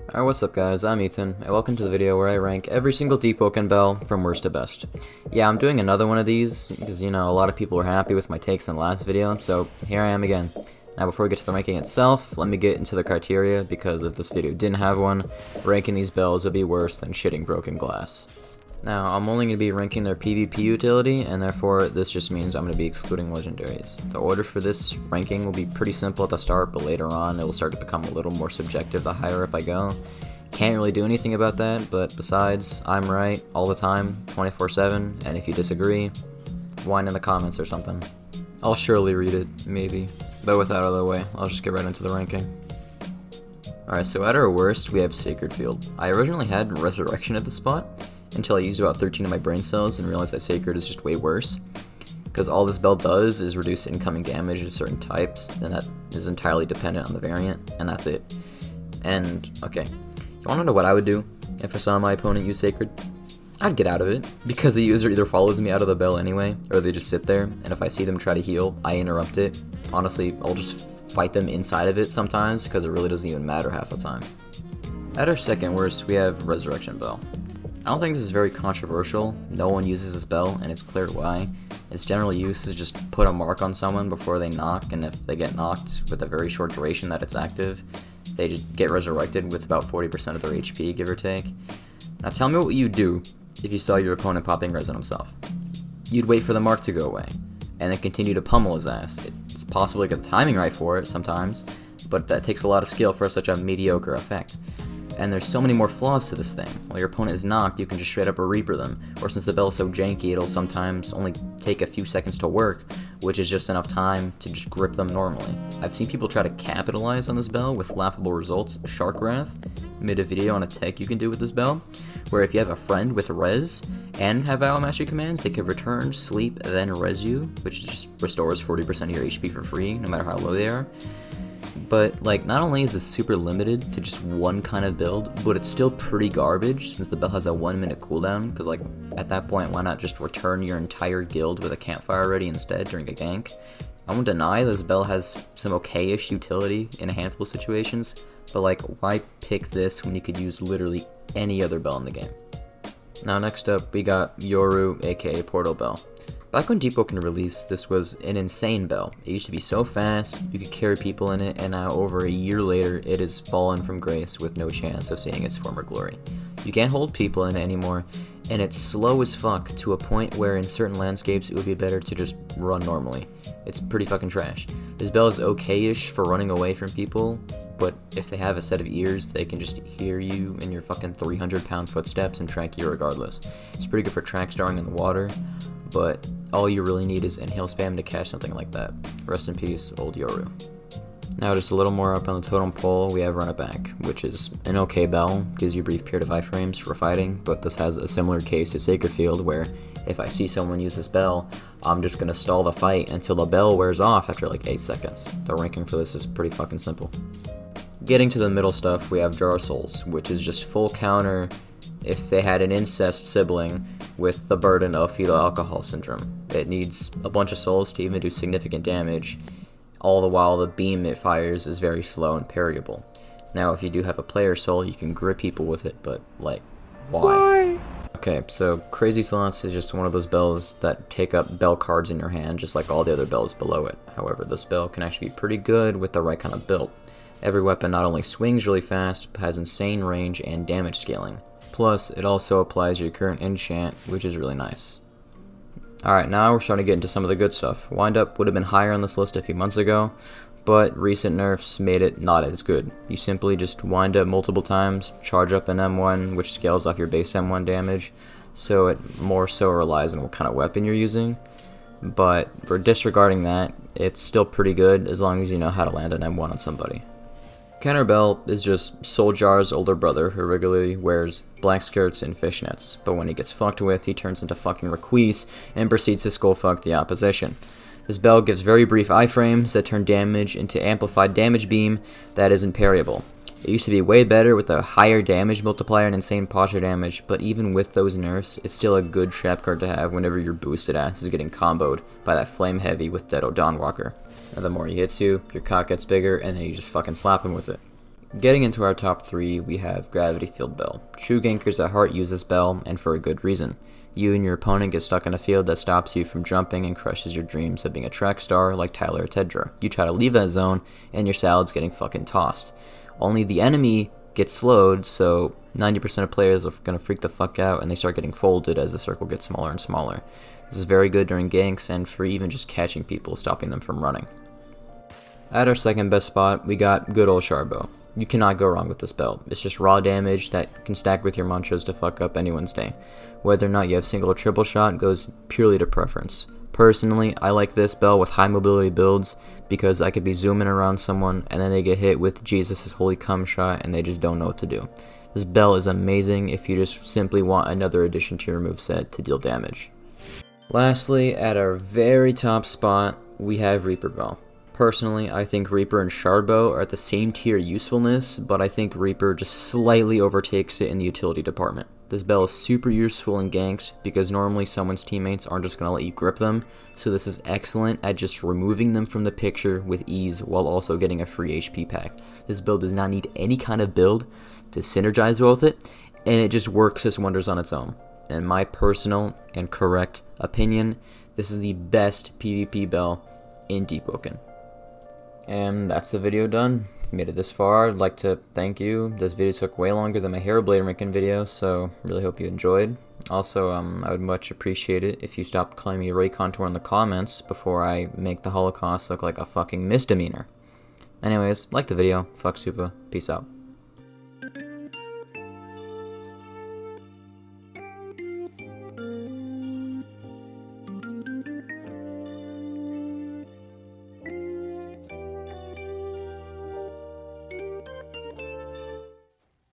Alright, what's up guys, I'm Ethan, and welcome to the video where I rank every single Deepwoken bell from worst to best. Yeah, I'm doing another one of these, because a lot of people were happy with my takes in the last video, so here I am again. Now before we get to the ranking itself, let me get into the criteria, because if this video didn't have one, ranking these bells would be worse than shitting broken glass. Now, I'm only going to be ranking their PvP utility, and therefore this just means I'm going to be excluding legendaries. The order for this ranking will be pretty simple at the start, but later on it will start to become a little more subjective the higher up I go. Can't really do anything about that, but besides, I'm right all the time, 24/7, and if you disagree, whine in the comments or something. I'll surely read it, maybe, but with that out of the way, I'll just get right into the ranking. Alright, so at our worst, we have Sacred Field. I originally had Resurrection at this spot, until I used about 13 of my brain cells and realized that Sacred is just way worse. Because all this bell does is reduce incoming damage to certain types, and that is entirely dependent on the variant, and that's it. And, okay, you wanna know what I would do if I saw my opponent use Sacred? I'd get out of it, because the user either follows me out of the bell anyway, or they just sit there, and if I see them try to heal, I interrupt it. Honestly, I'll just fight them inside of it sometimes, because it really doesn't even matter half the time. At our second worst, we have Resurrection Bell. I don't think this is very controversial. No one uses this bell, and it's clear why. Its general use is just put a mark on someone before they knock, and if they get knocked with a very short duration that it's active, they just get resurrected with about 40% of their HP, give or take. Now tell me what you'd do if you saw your opponent popping res on himself. You'd wait for the mark to go away, and then continue to pummel his ass. It's possible to get the timing right for it sometimes, but that takes a lot of skill for such a mediocre effect. And there's so many more flaws to this thing. While your opponent is knocked, you can just straight up Reaper them, or since the bell is so janky, it'll sometimes only take a few seconds to work, which is just enough time to just grip them normally. I've seen people try to capitalize on this bell with laughable results. Shark Wrath made a video on a tech you can do with this bell, where if you have a friend with res and have Vow Mastery commands, they can return, sleep, then res you, which just restores 40% of your HP for free, no matter how low they are. But, not only is this super limited to just one kind of build, but it's still pretty garbage since the bell has a 1 minute cooldown, because, at that point, why not just return your entire guild with a campfire ready instead during a gank? I won't deny this bell has some okay-ish utility in a handful of situations, but, why pick this when you could use literally any other bell in the game? Now, next up, we got Yoru, aka Portal Bell. Back when Deepwoken released, this was an insane bell. It used to be so fast, you could carry people in it, and now over a year later, it has fallen from grace with no chance of seeing its former glory. You can't hold people in it anymore, and it's slow as fuck to a point where in certain landscapes it would be better to just run normally. It's pretty fucking trash. This bell is okay-ish for running away from people, but if they have a set of ears, they can just hear you in your fucking 300-pound footsteps and track you regardless. It's pretty good for track starring in the water, but all you really need is inhale spam to catch something like that. Rest in peace, old Yoru. Now just a little more up on the totem pole, we have Run It Back, which is an okay bell, gives you brief period of iframes for fighting, but this has a similar case to Sacred Field where if I see someone use this bell, I'm just gonna stall the fight until the bell wears off after 8 seconds. The ranking for this is pretty fucking simple. Getting to the middle stuff, we have Jar Souls, which is just full counter if they had an incest sibling with the burden of fetal alcohol syndrome. It needs a bunch of souls to even do significant damage, all the while the beam it fires is very slow and parryable. Now if you do have a player soul, you can grip people with it, but why? Okay, so Crazy Slots is just one of those bells that take up bell cards in your hand, just like all the other bells below it. However, this bell can actually be pretty good with the right kind of build. Every weapon not only swings really fast, but has insane range and damage scaling. Plus, it also applies your current enchant, which is really nice. Alright, now we're starting to get into some of the good stuff. Wind Up would have been higher on this list a few months ago, but recent nerfs made it not as good. You simply just wind up multiple times, charge up an M1, which scales off your base M1 damage, so it more so relies on what kind of weapon you're using. But for disregarding that, it's still pretty good as long as you know how to land an M1 on somebody. Counter Bell is just Soul Jar's older brother who regularly wears black skirts and fishnets, but when he gets fucked with, he turns into fucking Requise and proceeds to skullfuck the opposition. This bell gives very brief iframes that turn damage into amplified damage beam that isn't parryable. It used to be way better with a higher damage multiplier and insane posture damage, but even with those nerfs, it's still a good trap card to have whenever your boosted ass is getting comboed by that Flame Heavy with Deado Dawnwalker. And the more he hits you, your cock gets bigger, and then you just fucking slap him with it. Getting into our top 3, we have Gravity Field Bell. True gankers at heart use this bell, and for a good reason. You and your opponent get stuck in a field that stops you from jumping and crushes your dreams of being a track star like Tyler or Tedra. You try to leave that zone, and your salad's getting fucking tossed. Only the enemy gets slowed, so 90% of players are going to freak the fuck out, and they start getting folded as the circle gets smaller and smaller. This is very good during ganks, and for even just catching people, stopping them from running. At our second best spot, we got good old Charbo. You cannot go wrong with this bell. It's just raw damage that can stack with your mantras to fuck up anyone's day. Whether or not you have single or triple shot goes purely to preference. Personally, I like this bell with high mobility builds because I could be zooming around someone and then they get hit with Jesus' holy cum shot and they just don't know what to do. This bell is amazing if you just simply want another addition to your moveset to deal damage. Lastly, at our very top spot, we have Reaper Bell. Personally, I think Reaper and Charbo are at the same tier usefulness, but I think Reaper just slightly overtakes it in the utility department. This bell is super useful in ganks because normally someone's teammates aren't just going to let you grip them, so this is excellent at just removing them from the picture with ease while also getting a free HP pack. This build does not need any kind of build to synergize well with it, and it just works its wonders on its own. In my personal and correct opinion, this is the best PvP bell in Deepwoken. And that's the video done. If you made it this far, I'd like to thank you. This video took way longer than my Hero Blade ranking video, so really hope you enjoyed. Also, I would much appreciate it if you stopped calling me Ray Contour in the comments before I make the Holocaust look like a fucking misdemeanor. Anyways, like the video. Fuck Supa. Peace out.